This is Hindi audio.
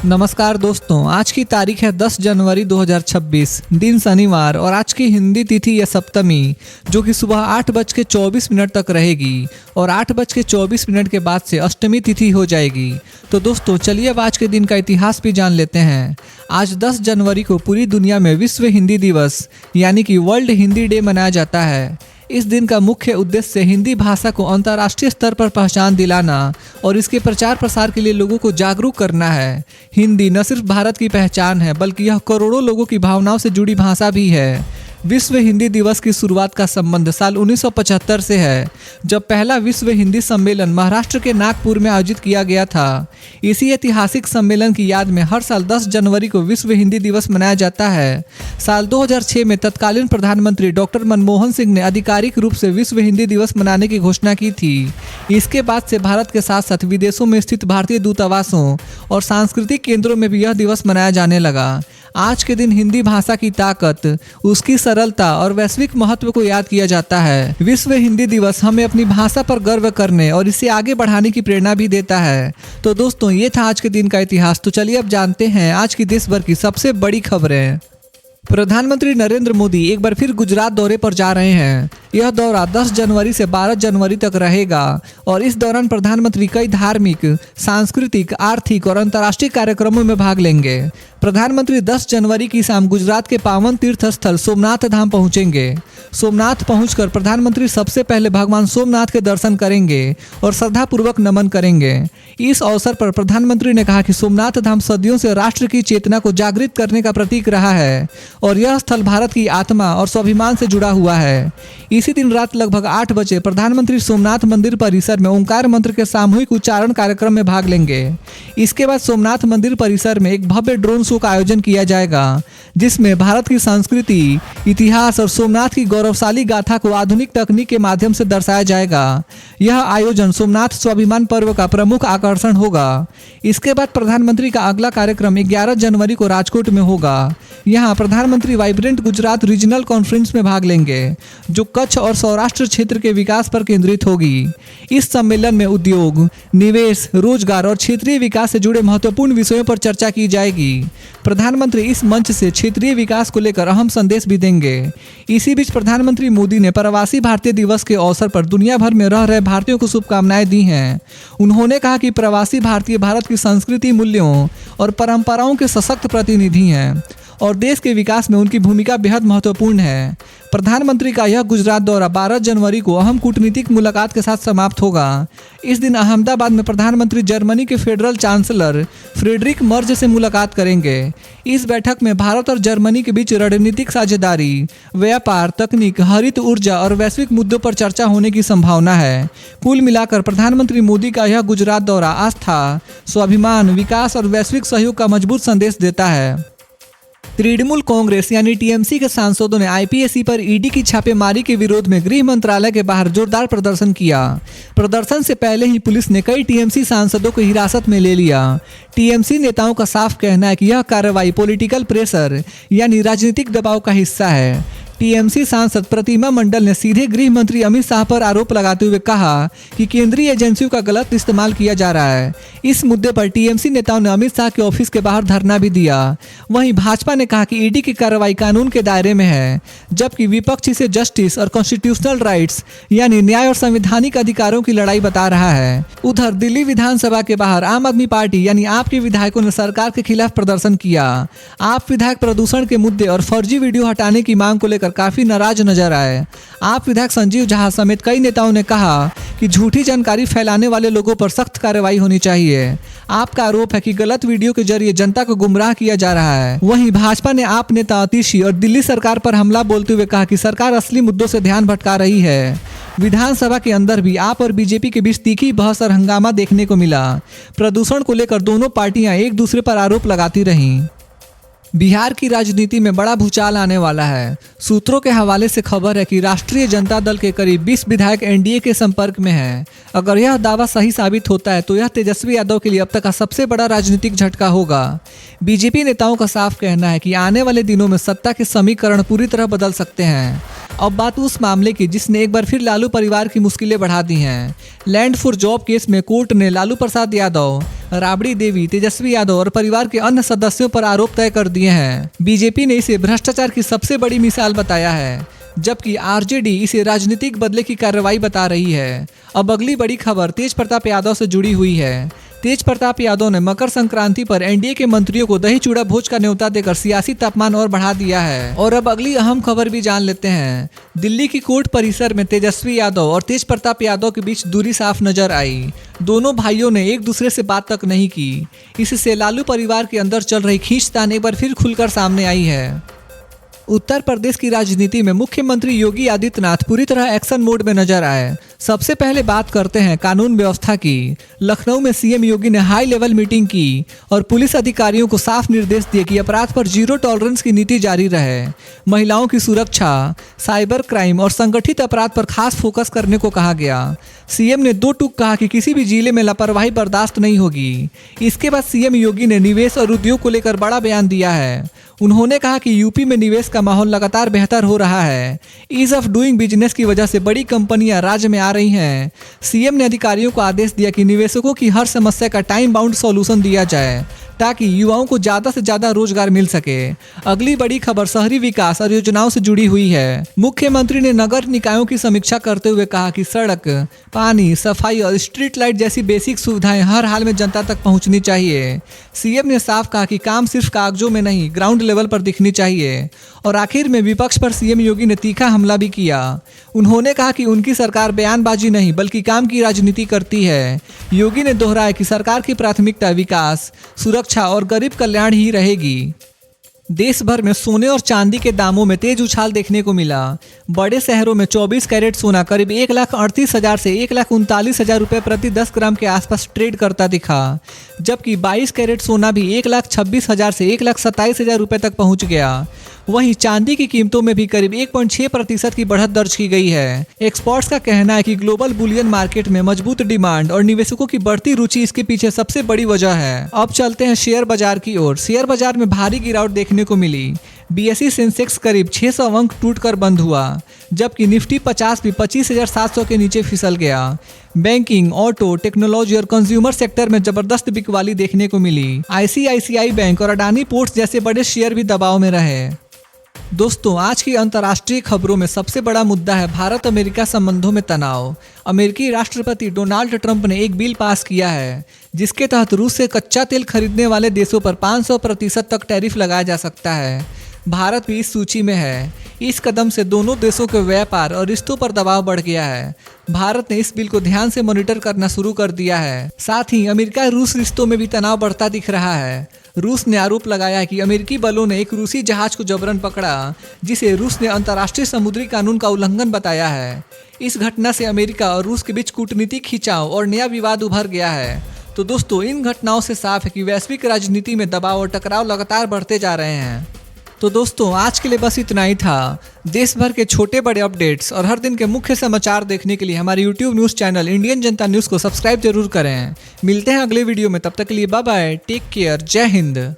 नमस्कार दोस्तों, आज की तारीख है 10 जनवरी 2026, दिन शनिवार और आज की हिंदी तिथि या सप्तमी जो कि सुबह 8:24 तक रहेगी और 8:24 के बाद से अष्टमी तिथि हो जाएगी। तो दोस्तों चलिए अब आज के दिन का इतिहास भी जान लेते हैं। आज 10 जनवरी को पूरी दुनिया में विश्व हिंदी दिवस यानी कि वर्ल्ड हिंदी डे मनाया जाता है। इस दिन का मुख्य उद्देश्य हिंदी भाषा को अंतर्राष्ट्रीय स्तर पर पहचान दिलाना और इसके प्रचार प्रसार के लिए लोगों को जागरूक करना है। हिंदी न सिर्फ भारत की पहचान है बल्कि यह करोड़ों लोगों की भावनाओं से जुड़ी भाषा भी है। विश्व हिंदी दिवस की शुरुआत का संबंध साल 1975 से है, जब पहला विश्व हिंदी सम्मेलन महाराष्ट्र के नागपुर में आयोजित किया गया था। इसी ऐतिहासिक सम्मेलन की याद में हर साल 10 जनवरी को विश्व हिंदी दिवस मनाया जाता है। साल 2006 में तत्कालीन प्रधानमंत्री डॉक्टर मनमोहन सिंह ने आधिकारिक रूप से विश्व हिंदी दिवस मनाने की घोषणा की थी। इसके बाद से भारत के साथ साथ विदेशों में स्थित भारतीय दूतावासों और सांस्कृतिक केंद्रों में भी यह दिवस मनाया जाने लगा। आज के दिन हिंदी भाषा की ताकत, उसकी सरलता और वैश्विक महत्व को याद किया जाता है। विश्व हिंदी दिवस हमें अपनी भाषा पर गर्व करने और इसे आगे बढ़ाने की प्रेरणा भी देता है। तो दोस्तों ये था आज के दिन का इतिहास। तो चलिए अब जानते हैं आज की देश भर की सबसे बड़ी खबरें। प्रधानमंत्री नरेंद्र मोदी एक बार फिर गुजरात दौरे पर जा रहे हैं। यह दौरा 10 जनवरी से 12 जनवरी तक रहेगा और इस दौरान प्रधानमंत्री कई धार्मिक, सांस्कृतिक, आर्थिक और अंतर्राष्ट्रीय कार्यक्रमों में भाग लेंगे। प्रधानमंत्री 10 जनवरी की शाम गुजरात के पावन तीर्थ स्थल सोमनाथ धाम पहुंचेंगे। सोमनाथ पहुंचकर प्रधानमंत्री सबसे पहले भगवान सोमनाथ के दर्शन करेंगे और श्रद्धापूर्वक नमन करेंगे। इस अवसर पर प्रधानमंत्री ने कहा कि सोमनाथ धाम सदियों से राष्ट्र की चेतना को जागृत करने का प्रतीक रहा है और यह स्थल भारत की आत्मा और स्वाभिमान से जुड़ा हुआ है। इसी दिन रात लगभग 8 बजे प्रधानमंत्री सोमनाथ मंदिर परिसर में ओंकार मंत्र के सामूहिक उच्चारण कार्यक्रम में भाग लेंगे। इसके बाद सोमनाथ मंदिर परिसर में एक भव्य ड्रोन शो का आयोजन किया जाएगा, जिसमें भारत की संस्कृति, इतिहास और सोमनाथ की गौरवशाली गाथा को आधुनिक तकनीक के माध्यम से दर्शाया जाएगा। यह आयोजन सोमनाथ स्वाभिमान पर्व का प्रमुख आकर्षण होगा। इसके बाद प्रधानमंत्री का अगला कार्यक्रम 11 जनवरी को राजकोट में होगा। यहाँ प्रधानमंत्री वाइब्रेंट गुजरात रीजनल कॉन्फ्रेंस में भाग लेंगे, जो कच्छ और सौराष्ट्र क्षेत्र के विकास पर केंद्रित होगी। इस सम्मेलन में उद्योग, निवेश, रोजगार और क्षेत्रीय विकास से जुड़े महत्वपूर्ण विषयों पर चर्चा की जाएगी। प्रधानमंत्री इस मंच से क्षेत्रीय विकास को लेकर अहम संदेश भी देंगे। इसी बीच प्रधानमंत्री मोदी ने प्रवासी भारतीय दिवस के अवसर पर दुनिया भर में रह रहे भारतीयों को शुभकामनाएं दी हैं। उन्होंने कहा कि प्रवासी भारतीय भारत की संस्कृति, मूल्यों और परंपराओं के सशक्त प्रतिनिधि हैं और देश के विकास में उनकी भूमिका बेहद महत्वपूर्ण है। प्रधानमंत्री का यह गुजरात दौरा 12 जनवरी को अहम कूटनीतिक मुलाकात के साथ समाप्त होगा। इस दिन अहमदाबाद में प्रधानमंत्री जर्मनी के फेडरल चांसलर फ्रेडरिक मर्ज से मुलाकात करेंगे। इस बैठक में भारत और जर्मनी के बीच रणनीतिक साझेदारी, व्यापार, तकनीक, हरित ऊर्जा और वैश्विक मुद्दों पर चर्चा होने की संभावना है। कुल मिलाकर प्रधानमंत्री मोदी का यह गुजरात दौरा आस्था, स्वाभिमान, विकास और वैश्विक सहयोग का मजबूत संदेश देता है। तृणमूल कांग्रेस यानी टीएमसी के सांसदों ने आईपीएसी पर ईडी की छापेमारी के विरोध में गृह मंत्रालय के बाहर जोरदार प्रदर्शन किया। प्रदर्शन से पहले ही पुलिस ने कई टीएमसी सांसदों को हिरासत में ले लिया। टीएमसी नेताओं का साफ कहना है कि यह कार्रवाई पॉलिटिकल प्रेशर यानी राजनीतिक दबाव का हिस्सा है। टीएमसी सांसद प्रतिमा मंडल ने सीधे गृह मंत्री अमित शाह पर आरोप लगाते हुए कहा कि केंद्रीय एजेंसियों का गलत इस्तेमाल किया जा रहा है। इस मुद्दे पर टीएमसी नेताओं ने अमित शाह के ऑफिस के बाहर धरना भी दिया। वहीं भाजपा ने कहा कि ईडी की कार्रवाई कानून के दायरे में है, जबकि विपक्ष इसे जस्टिस और कॉन्स्टिट्यूशनल राइट्स यानी न्याय और संवैधानिक अधिकारों की लड़ाई बता रहा है। उधर दिल्ली विधानसभा के बाहर आम आदमी पार्टी यानी आप के विधायकों ने सरकार के खिलाफ प्रदर्शन किया। आप विधायक प्रदूषण के मुद्दे और फर्जी वीडियो हटाने की मांग को लेकर काफी नाराज नजर आए। आप विधायक संजीव झा समेत कई नेताओं ने कहा कि झूठी जानकारी फैलाने वाले लोगों पर सख्त कार्रवाई होनी चाहिए। आपका आरोप है कि गलत वीडियो के जरिए जनता को गुमराह किया जा रहा है। वहीं भाजपा ने आप नेता आतिशी और दिल्ली सरकार पर हमला बोलते हुए कहा कि सरकार असली मुद्दों से ध्यान भटका रही है। विधानसभा के अंदर भी आप और बीजेपी के बीच तीखी बहस और हंगामा देखने को मिला। प्रदूषण को लेकर दोनों पार्टियां एक दूसरे पर आरोप लगाती रहीं। बिहार की राजनीति में बड़ा भूचाल आने वाला है। सूत्रों के हवाले से खबर है कि राष्ट्रीय जनता दल के करीब 20 विधायक एनडीए के संपर्क में हैं। अगर यह दावा सही साबित होता है तो यह तेजस्वी यादव के लिए अब तक का सबसे बड़ा राजनीतिक झटका होगा। बीजेपी नेताओं का साफ कहना है कि आने वाले दिनों में सत्ता के समीकरण पूरी तरह बदल सकते हैं। अब बात उस मामले की जिसने एक बार फिर लालू परिवार की मुश्किलें बढ़ा दी हैं। लैंड फॉर जॉब केस में कोर्ट ने लालू प्रसाद यादव, राबड़ी देवी, तेजस्वी यादव और परिवार के अन्य सदस्यों पर आरोप तय कर दिए हैं। बीजेपी ने इसे भ्रष्टाचार की सबसे बड़ी मिसाल बताया है, जबकि आरजेडी इसे राजनीतिक बदले की कार्रवाई बता रही है। अब अगली बड़ी खबर तेज प्रताप यादव से जुड़ी हुई है। तेज प्रताप यादव ने मकर संक्रांति पर एनडीए के मंत्रियों को दही चूड़ा भोज का न्योता देकर सियासी तापमान और बढ़ा दिया है। और अब अगली अहम खबर भी जान लेते हैं। दिल्ली की कोर्ट परिसर में तेजस्वी यादव और तेज प्रताप यादव के बीच दूरी साफ नजर आई। दोनों भाइयों ने एक दूसरे से बात तक नहीं की। इससे लालू परिवार के अंदर चल रही खींचतान एक बार फिर खुलकर सामने आई है। उत्तर प्रदेश की राजनीति में मुख्यमंत्री योगी आदित्यनाथ पूरी तरह एक्शन मोड में नजर आए। सबसे पहले बात करते हैं कानून व्यवस्था की। लखनऊ में सीएम योगी ने हाई लेवल मीटिंग की और पुलिस अधिकारियों को साफ निर्देश दिए कि अपराध पर जीरो टॉलरेंस की नीति जारी रहे। महिलाओं की सुरक्षा, साइबर क्राइम और संगठित अपराध पर खास फोकस करने को कहा गया। सीएम ने दो टूक कहा कि किसी भी जिले में लापरवाही बर्दाश्त नहीं होगी। इसके बाद सीएम योगी ने निवेश और उद्योग को लेकर बड़ा बयान दिया है। उन्होंने कहा कि यूपी में निवेश का माहौल लगातार बेहतर हो रहा है। ईज ऑफ डूइंग बिजनेस की वजह से बड़ी कंपनियां राज्य में आ रही हैं। सीएम ने अधिकारियों को आदेश दिया कि निवेशकों की हर समस्या का टाइम बाउंड सॉल्यूशन दिया जाए ताकि युवाओं को ज्यादा से ज्यादा रोजगार मिल सके। अगली बड़ी खबर शहरी विकास और योजनाओं से जुड़ी हुई है। मुख्यमंत्री ने नगर निकायों की समीक्षा करते हुए कहा कि सड़क, पानी, सफाई और स्ट्रीट लाइट जैसी बेसिक सुविधाएं हर हाल में जनता तक पहुंचनी चाहिए। सीएम ने साफ कहा कि काम सिर्फ कागजों में नहीं, ग्राउंड लेवल पर दिखनी चाहिए। और आखिर में विपक्ष पर सीएम योगी ने तीखा हमला भी किया। उन्होंने कहा कि उनकी सरकार बयानबाजी नहीं बल्कि काम की राजनीति करती है। योगी ने दोहराया कि सरकार की प्राथमिकता विकास, सुरक्षा और गरीब कल्याण ही रहेगी। देश भर में सोने और चांदी के दामों में तेज उछाल देखने को मिला। बड़े शहरों में 24 कैरेट सोना करीब 1,38,000 से 1,39,000 रुपये प्रति 10 ग्राम के आसपास ट्रेड करता दिखा, जबकि 22 कैरेट सोना भी 1,26,000 से 1,27,000 रुपये तक पहुंच गया। वहीं चांदी की कीमतों में भी करीब 1.6% की बढ़त दर्ज की गई है। एक्सपर्ट्स का कहना है कि ग्लोबल बुलियन मार्केट में मजबूत डिमांड और निवेशकों की बढ़ती रुचि इसके पीछे सबसे बड़ी वजह है। अब चलते हैं शेयर बाजार की ओर। शेयर बाजार में भारी गिरावट देखने को मिली। बीएसई सेंसेक्स करीब 600 अंक टूटकर बंद हुआ, जबकि निफ्टी 50 भी 25,700 के नीचे फिसल गया। बैंकिंग, ऑटो, टेक्नोलॉजी और कंज्यूमर सेक्टर में जबरदस्त बिकवाली देखने को मिली। आईसीआईसीआई बैंक और अडानी पोर्ट्स जैसे बड़े शेयर भी दबाव में रहे। दोस्तों, आज की अंतर्राष्ट्रीय खबरों में सबसे बड़ा मुद्दा है भारत अमेरिका संबंधों में तनाव। अमेरिकी राष्ट्रपति डोनाल्ड ट्रंप ने एक बिल पास किया है जिसके तहत रूस से कच्चा तेल खरीदने वाले देशों पर 500% तक टैरिफ लगाया जा सकता है। भारत भी इस सूची में है। इस कदम से दोनों देशों के व्यापार और रिश्तों पर दबाव बढ़ गया है। भारत ने इस बिल को ध्यान से मॉनिटर करना शुरू कर दिया है। साथ ही अमेरिका रूस रिश्तों में भी तनाव बढ़ता दिख रहा है। रूस ने आरोप लगाया है कि अमेरिकी बलों ने एक रूसी जहाज को जबरन पकड़ा, जिसे रूस ने अंतर्राष्ट्रीय समुद्री कानून का उल्लंघन बताया है। इस घटना से अमेरिका और रूस के बीच कूटनीतिक खिंचाव और नया विवाद उभर गया है। तो दोस्तों, इन घटनाओं से साफ है कि वैश्विक राजनीति में दबाव और टकराव लगातार बढ़ते जा रहे हैं। तो दोस्तों, आज के लिए बस इतना ही था। देश भर के छोटे बड़े अपडेट्स और हर दिन के मुख्य समाचार देखने के लिए हमारे यूट्यूब न्यूज़ चैनल इंडियन जनता न्यूज़ को सब्सक्राइब जरूर करें। मिलते हैं अगले वीडियो में, तब तक के लिए बाय बाय, टेक केयर, जय हिंद।